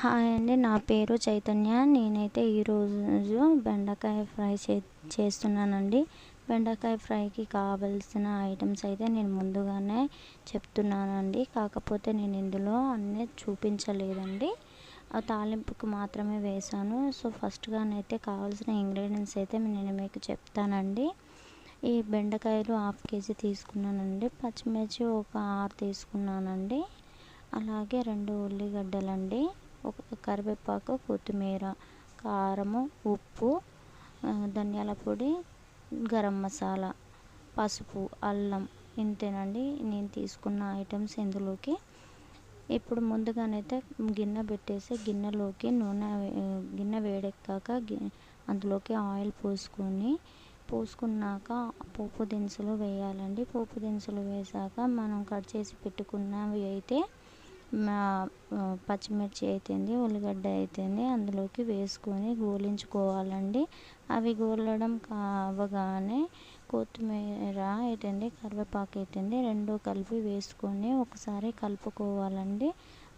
Hi అండి, నా పేరు చైతన్య. నేనైతే ఈరోజు బెండకాయ ఫ్రై చేస్తున్నానండి. బెండకాయ ఫ్రైకి కావలసిన ఐటమ్స్ అయితే నేను ముందుగానే చెప్తున్నానండి. కాకపోతే నేను ఇందులో అన్నీ చూపించలేదండి, ఆ తాలింపుకు మాత్రమే వేశాను. సో ఫస్ట్గానైతే కావాల్సిన ఇంగ్రీడియంట్స్ అయితే నేను మీకు చెప్తానండి. ఈ బెండకాయలు 1/2 కేజీ తీసుకున్నానండి. పచ్చిమిర్చి ఒక 6 తీసుకున్నానండి. అలాగే 2 ఉల్లిగడ్డలండి, ఒక కరివేపాకు, కొత్తిమీర, కారము, ఉప్పు, ధనియాల పొడి, గరం మసాలా, పసుపు, అల్లం, ఇంతేనండి నేను తీసుకున్న ఐటమ్స్ ఇందులోకి. ఇప్పుడు ముందుగానైతే గిన్నె పెట్టేసి గిన్నెలోకి గిన్నె వేడెక్కాక అందులోకి ఆయిల్ పోసుకున్నాక పోపు దినుసులు వేయాలండి. పోపు దినుసులు వేసాక మనం కట్ చేసి పెట్టుకున్నవి అయితే పచ్చిమిర్చి అయితేంది, ఉల్లిగడ్డ అయితేంది అందులోకి వేసుకొని గోలించుకోవాలండి. అవి గోలడం కావగానే కొత్తిమీర అయితేంది, కరివేపాకు అయితేంది 2 కలిపి వేసుకొని ఒకసారి కలుపుకోవాలండి.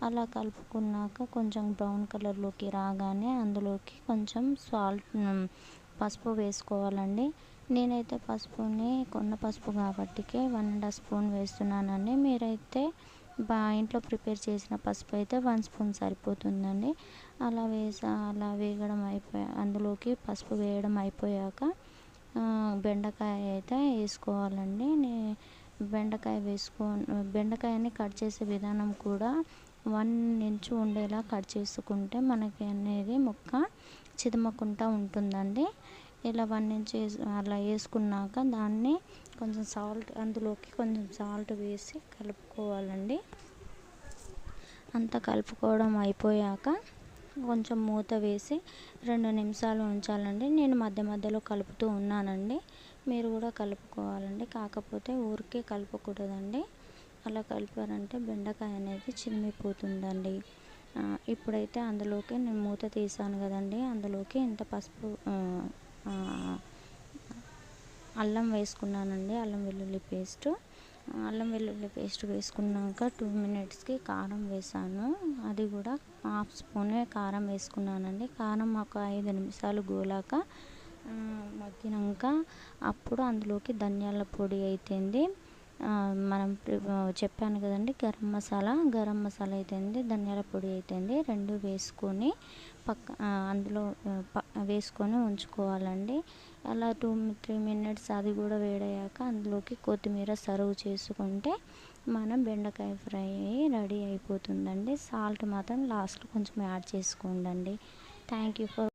అలా కలుపుకున్నాక కొంచెం బ్రౌన్ కలర్లోకి రాగానే అందులోకి కొంచెం పసుపు వేసుకోవాలండి. నేనైతే పసుపుని కొన్న పసుపు కాబట్టికే 1.5 స్పూన్ వేస్తున్నానండి. మీరైతే ఇంట్లో ప్రిపేర్ చేసిన పసుపు అయితే 1 స్పూన్ సరిపోతుందండి. అలా వేగడం అందులోకి పసుపు వేయడం అయిపోయాక బెండకాయ అయితే వేసుకోవాలండి. బెండకాయని కట్ చేసే విధానం కూడా 1 ఇంచు ఉండేలా కట్ చేసుకుంటే మనకి అనేది ముక్క చిదమకుండా ఉంటుందండి. ఇలా 1 ఇంచ్ అలా వేసుకున్నాక దాన్ని కొంచెం అందులోకి కొంచెం సాల్ట్ వేసి కలుపుకోవాలండి. అంతా కలుపుకోవడం అయిపోయాక కొంచెం మూత వేసి 2 నిమిషాలు ఉంచాలండి. నేను మధ్య మధ్యలో కలుపుతూ ఉన్నానండి. మీరు కూడా కలుపుకోవాలండి, కాకపోతే ఊరికే కలపకూడదండి. అలా కలిపారంటే బెండకాయ అనేది చినిమిపోతుందండి. ఇప్పుడైతే అందులోకి నేను మూత తీసాను కదండి, అందులోకి ఇంత పసుపు, అల్లం వేసుకున్నానండి. అల్లం వెల్లుల్లి పేస్ట్ వేసుకున్నాక 2 మినిట్స్కి కారం వేసాను. అది కూడా 1/2 స్పూనే కారం వేసుకున్నానండి. కారం ఒక 5 నిమిషాలు గోలాక మగ్గినాక అప్పుడు అందులోకి ధనియాల పొడి అయితేంది, మనం చెప్పాను కదండి గరం మసాలా అయితేంది, ధనియాల పొడి అయితేంది 2 వేసుకొని అందులో వేసుకొని ఉంచుకోవాలండి. అలా 2-3 మినిట్స్ అది కూడా వేడయ్యాక అందులోకి కొత్తిమీర సర్వ్ చేసుకుంటే మనం బెండకాయ ఫ్రై రెడీ అయిపోతుందండి. సాల్ట్ మాత్రం లాస్ట్లో కొంచెం యాడ్ చేసుకోండి. Thank you for